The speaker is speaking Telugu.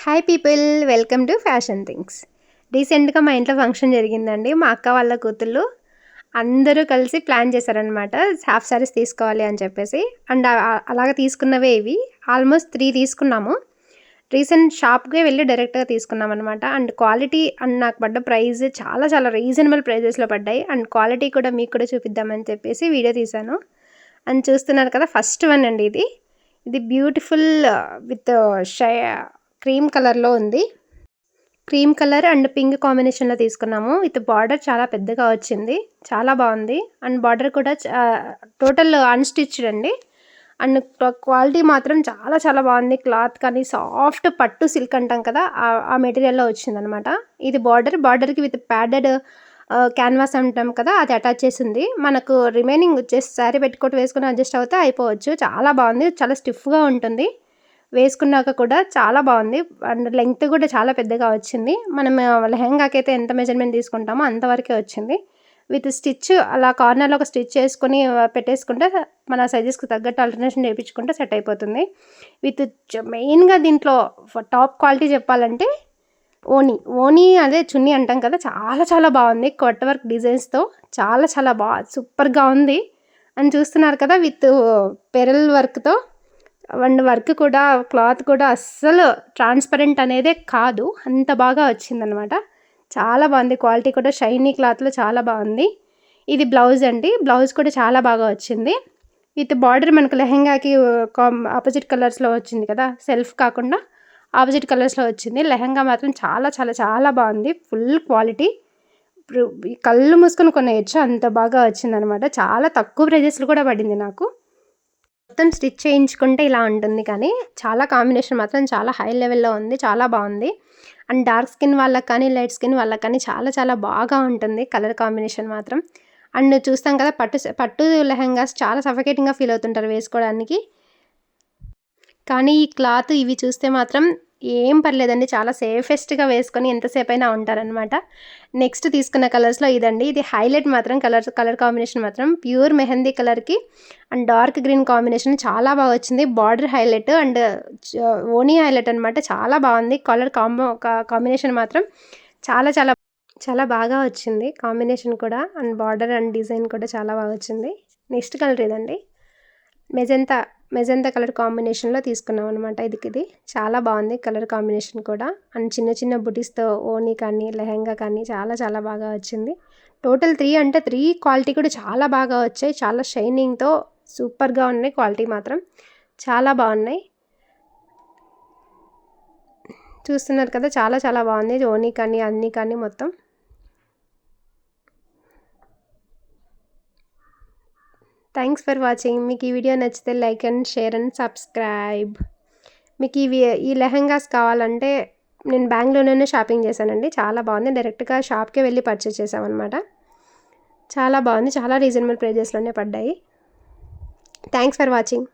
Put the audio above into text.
Hi people, welcome to fashion things. రీసెంట్గా మా ఇంట్లో ఫంక్షన్ జరిగిందండి. మా అక్క వాళ్ళ కూతుళ్ళు అందరూ కలిసి ప్లాన్ చేశారనమాట, హాఫ్ శారీస్ తీసుకోవాలి అని చెప్పేసి. అండ్ అలాగ తీసుకున్నవే ఇవి. ఆల్మోస్ట్ 3 తీసుకున్నాము. రీసెంట్ షాప్కే వెళ్ళి డైరెక్ట్గా తీసుకున్నాం అనమాట. అండ్ క్వాలిటీ అండ్ నాకు పడ్డ ప్రైస్ చాలా చాలా రీజనబుల్ ప్రైజెస్లో పడ్డాయి. అండ్ క్వాలిటీ కూడా మీకు కూడా చూపిద్దామని చెప్పేసి వీడియో తీశాను. అండ్ చూస్తున్నారు కదా, ఫస్ట్ వన్ అండి ఇది. ఇది బ్యూటిఫుల్ విత్ క్రీమ్ కలర్లో ఉంది. క్రీమ్ కలర్ అండ్ పింక్ కాంబినేషన్లో తీసుకున్నాము. విత్ బార్డర్ చాలా పెద్దగా వచ్చింది, చాలా బాగుంది. అండ్ బార్డర్ కూడా టోటల్ అన్స్టిచ్డ్ అండి. అండ్ క్వాలిటీ మాత్రం చాలా చాలా బాగుంది. క్లాత్ కానీ సాఫ్ట్ పట్టు సిల్క్ అంటాం కదా, ఆ మెటీరియల్లో వచ్చిందనమాట. ఇది బార్డర్కి విత్ ప్యాడెడ్ క్యాన్వాస్ అంటాం కదా, అది అటాచ్ చేసింది. మనకు రిమైనింగ్ వచ్చేసి శారీ పెట్టుకోటి వేసుకుని అడ్జస్ట్ అవుతే అయిపోవచ్చు. చాలా బాగుంది, చాలా స్టిఫ్గా ఉంటుంది. వేసుకున్నాక కూడా చాలా బాగుంది. అండ్ లెంగ్త్ కూడా చాలా పెద్దగా వచ్చింది. మనం లెహంగాకి అయితే ఎంత మెజర్మెంట్ తీసుకుంటామో అంతవరకే వచ్చింది. విత్ స్టిచ్ అలా కార్నర్లో ఒక స్టిచ్ చేసుకుని పెట్టేసుకుంటే మన సైజెస్కి తగ్గట్టు ఆల్టర్నేషన్ చేయించుకుంటే సెట్ అయిపోతుంది. విత్ మెయిన్గా దీంట్లో టాప్ క్వాలిటీ చెప్పాలంటే ఓనీ అదే చున్నీ అంటాం కదా, చాలా చాలా బాగుంది. కట్ వర్క్ డిజైన్స్తో చాలా చాలా సూపర్గా ఉంది. అని చూస్తున్నారు కదా, విత్ పెరల్ వర్క్తో. అండ్ వర్క్ కూడా, క్లాత్ కూడా అస్సలు ట్రాన్స్పరెంట్ అనేదే కాదు, అంత బాగా వచ్చిందనమాట. చాలా బాగుంది. క్వాలిటీ కూడా షైనీ క్లాత్లో చాలా బాగుంది. ఇది బ్లౌజ్ అండి. బ్లౌజ్ కూడా చాలా బాగా వచ్చింది. విత్ బార్డర్ మనకు లెహంగాకి ఆపోజిట్ కలర్స్లో వచ్చింది కదా, సెల్ఫ్ కాకుండా ఆపోజిట్ కలర్స్లో వచ్చింది. లెహంగా మాత్రం చాలా చాలా చాలా బాగుంది. ఫుల్ క్వాలిటీ, కళ్ళు మూసుకొని కొనేయచ్చు, అంత బాగా వచ్చిందనమాట. చాలా తక్కువ ప్రైజెస్లో కూడా పడింది నాకు. మొత్తం స్టిచ్ చేయించుకుంటే ఇలా ఉంటుంది, కానీ చాలా కాంబినేషన్ మాత్రం చాలా హై లెవెల్లో ఉంది, చాలా బాగుంది. అండ్ డార్క్ స్కిన్ వాళ్ళకి కానీ లైట్ స్కిన్ వాళ్ళకి కానీ చాలా చాలా బాగా ఉంటుంది కలర్ కాంబినేషన్ మాత్రం. అండ్ చూస్తాం కదా, పట్టు లెహంగాస్ చాలా సఫకేటింగ్గా ఫీల్ అవుతుంటారు వేసుకోవడానికి. కానీ ఈ క్లాత్ ఇవి చూస్తే మాత్రం ఏం పర్లేదండి, చాలా సేఫెస్ట్గా వేసుకొని ఎంతసేపు అయినా ఉంటారనమాట. నెక్స్ట్ తీసుకున్న కలర్స్లో ఇదండి. ఇది హైలైట్ మాత్రం కలర్ కాంబినేషన్ మాత్రం ప్యూర్ మెహందీ కలర్కి అండ్ డార్క్ గ్రీన్ కాంబినేషన్ చాలా బాగా వచ్చింది. బార్డర్ హైలైట్ అండ్ ఓనీ హైలైట్ అనమాట, చాలా బాగుంది. కలర్ కాంబినేషన్ మాత్రం చాలా చాలా చాలా బాగా వచ్చింది కాంబినేషన్ కూడా. అండ్ బార్డర్ అండ్ డిజైన్ కూడా చాలా బాగా వచ్చింది. నెక్స్ట్ కలర్ ఇదండి, మెజంతా కలర్ కాంబినేషన్లో తీసుకున్నాం అనమాట. ఇది చాలా బాగుంది కలర్ కాంబినేషన్ కూడా. అండ్ చిన్న చిన్న బుటీస్తో ఓనీ కానీ లెహంగా కానీ చాలా చాలా బాగా వచ్చింది. టోటల్ 3 అంటే 3 క్వాలిటీ కూడా చాలా బాగా వచ్చాయి. చాలా షైనింగ్తో సూపర్గా ఉన్నాయి. క్వాలిటీ మాత్రం చాలా బాగున్నాయి. చూస్తున్నారు కదా, చాలా చాలా బాగుంది. ఓనీ కానీ అన్నీ కానీ మొత్తం. Thanks for watching. మీకు ఈ వీడియో నచ్చితే like and share and subscribe. మీకు ఈ లెహంగాస్ కావాలంటే నేను బెంగళూరులోనే షాపింగ్ చేశానండి. చాలా బాగుంది. డైరెక్ట్గా షాప్కే వెళ్ళి పర్చేస్ చేసామన్నమాట. చాలా బాగుంది. చాలా రీజనబుల్ ప్రైజెస్లోనే పడ్డాయి. Thanks for watching.